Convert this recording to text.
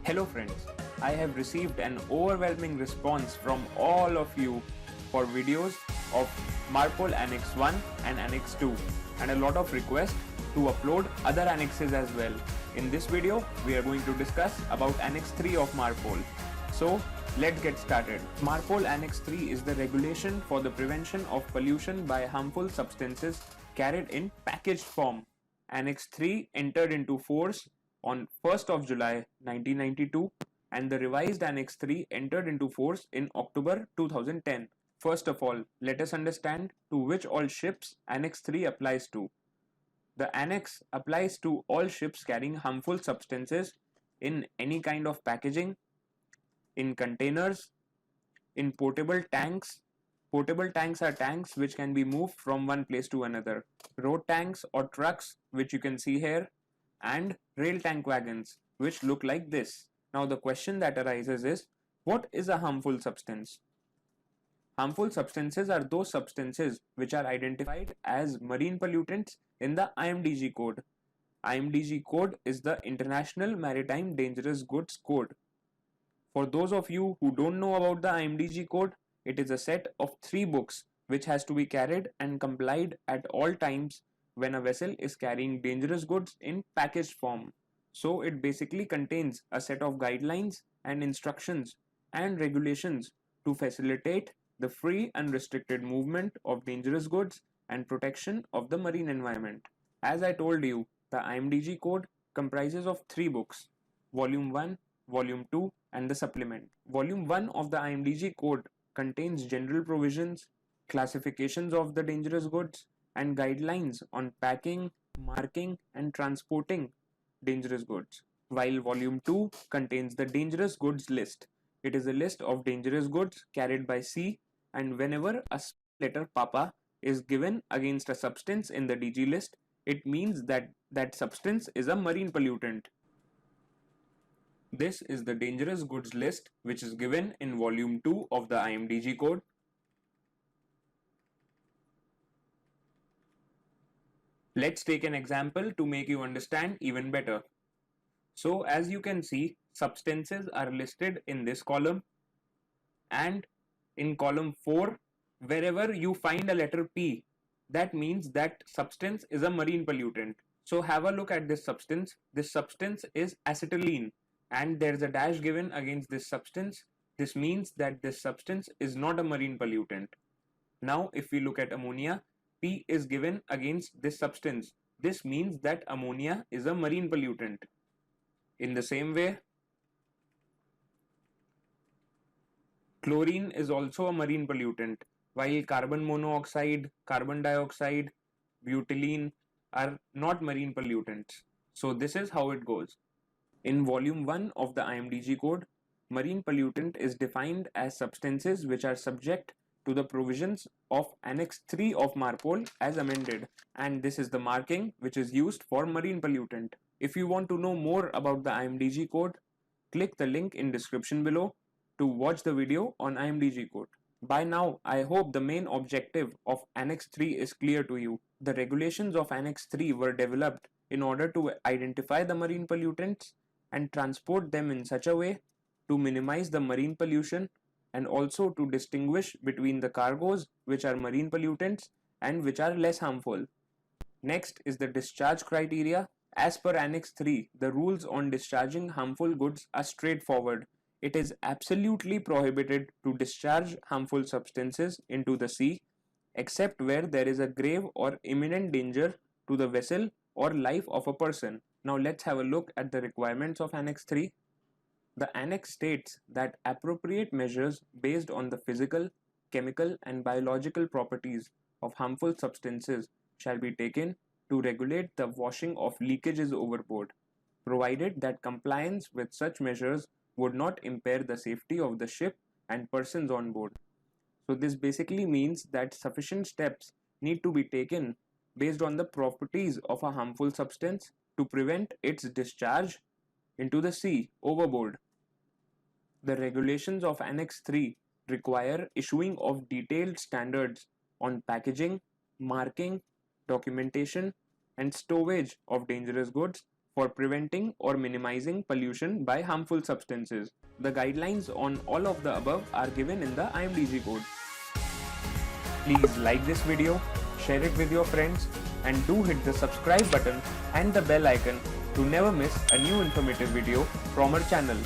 Hello friends, I have received an overwhelming response from all of you for videos of Marpol Annex 1 and Annex 2 and a lot of requests to upload other annexes as well. In this video, we are going to discuss about Annex 3 of Marpol. So, let's get started. Marpol Annex 3 is the regulation for the prevention of pollution by harmful substances carried in packaged form. Annex 3 entered into force on 1st of July 1992 and the revised Annex 3 entered into force in October 2010. First of all, let us understand to which all ships Annex 3 applies to. The Annex applies to all ships carrying harmful substances in any kind of packaging, in containers, in portable tanks. Portable tanks are tanks which can be moved from one place to another. Road tanks or trucks, which you can see here, and rail tank wagons, which look like this. Now the question that arises is, what is a harmful substance? Harmful substances are those substances which are identified as marine pollutants in the IMDG code. IMDG code is the International Maritime Dangerous Goods Code. For those of you who don't know about the IMDG code, it is a set of 3 books which has to be carried and complied at all times when a vessel is carrying dangerous goods in packaged form. So it basically contains a set of guidelines and instructions and regulations to facilitate the free unrestricted movement of dangerous goods and protection of the marine environment. As I told you, the IMDG code comprises of 3 books, Volume 1, Volume 2 and the supplement. Volume 1 of the IMDG code contains general provisions, classifications of the dangerous goods, and guidelines on packing, marking, and transporting dangerous goods. While Volume 2 contains the dangerous goods list. It is a list of dangerous goods carried by sea, and whenever a letter Papa is given against a substance in the DG list, it means that that substance is a marine pollutant. This is the dangerous goods list which is given in Volume 2 of the IMDG code. Let's take an example to make you understand even better. So as you can see, substances are listed in this column, and in column 4, wherever you find a letter P, that means that substance is a marine pollutant. So have a look at this substance. This substance is acetylene and there is a dash given against this substance. This means that this substance is not a marine pollutant. Now if we look at ammonia, P is given against this substance. This means that ammonia is a marine pollutant. In the same way, chlorine is also a marine pollutant, while carbon monoxide, carbon dioxide, butylene are not marine pollutants. So this is how it goes. In Volume 1 of the IMDG code, marine pollutant is defined as substances which are subject to the provisions of Annex 3 of Marpol as amended, and this is the marking which is used for marine pollutant. If you want to know more about the IMDG code, click the link in description below to watch the video on IMDG code. By now, I hope the main objective of Annex 3 is clear to you. The regulations of Annex 3 were developed in order to identify the marine pollutants and transport them in such a way to minimize the marine pollution and also to distinguish between the cargoes which are marine pollutants and which are less harmful. Next is the discharge criteria. As per Annex 3, the rules on discharging harmful goods are straightforward. It is absolutely prohibited to discharge harmful substances into the sea, except where there is a grave or imminent danger to the vessel or life of a person. Now let's have a look at the requirements of Annex 3. The Annex states that appropriate measures based on the physical, chemical and biological properties of harmful substances shall be taken to regulate the washing of leakages overboard, provided that compliance with such measures would not impair the safety of the ship and persons on board. So this basically means that sufficient steps need to be taken based on the properties of a harmful substance to prevent its discharge into the sea overboard. The regulations of Annex 3 require issuing of detailed standards on packaging, marking, documentation, and stowage of dangerous goods for preventing or minimizing pollution by harmful substances. The guidelines on all of the above are given in the IMDG code. Please like this video, share it with your friends, and do hit the subscribe button and the bell icon to never miss a new informative video from our channel.